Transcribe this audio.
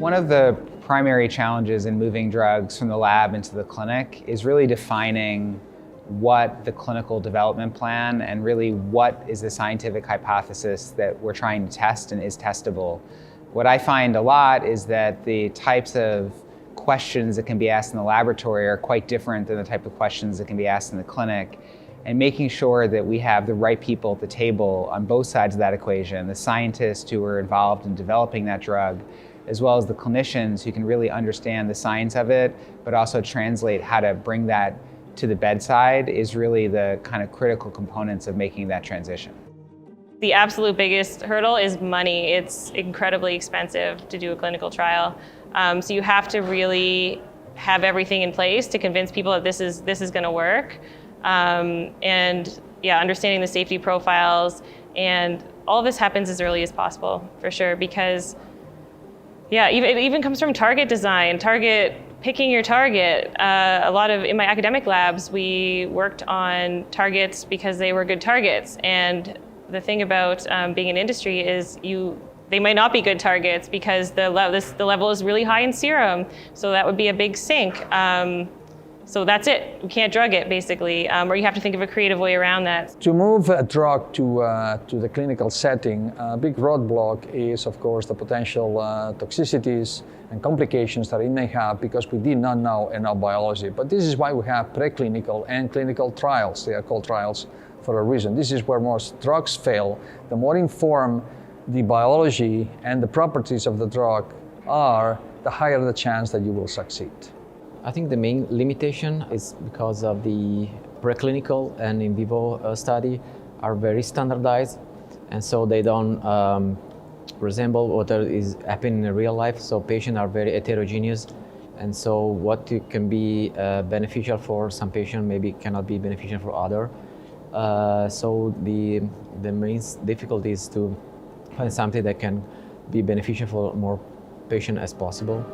One of the primary challenges in moving drugs from the lab into the clinic is really defining what the clinical development plan and really what is the scientific hypothesis that we're trying to test and is testable. What I find a lot is that the types of questions that can be asked in the laboratory are quite different than the type of questions that can be asked in the clinic. And making sure that we have the right people at the table on both sides of that equation, the scientists who are involved in developing that drug, as well as the clinicians who can really understand the science of it, but also translate how to bring that to the bedside, is really the kind of critical components of making that transition. The absolute biggest hurdle is money. It's incredibly expensive to do a clinical trial. So you have to really have everything in place to convince people that this is going to work. And yeah, understanding the safety profiles, and all of this happens as early as possible, for sure, because yeah, it even comes from target design, picking your target. In my academic labs, we worked on targets because they were good targets. And the thing about being in industry is they might not be good targets because the level is really high in serum. So that would be a big sink. So that's it. We can't drug it, basically, or you have to think of a creative way around that. To move a drug to the clinical setting, a big roadblock is, of course, the potential toxicities and complications that it may have because we did not know enough biology. But this is why we have preclinical and clinical trials. They are called trials for a reason. This is where most drugs fail. The more informed the biology and the properties of the drug are, the higher the chance that you will succeed. I think the main limitation is because of the preclinical and in vivo study are very standardized, and so they don't resemble what is happening in real life. So patients are very heterogeneous, and so what can be beneficial for some patients maybe cannot be beneficial for others. So the main difficulty is to find something that can be beneficial for more patients as possible.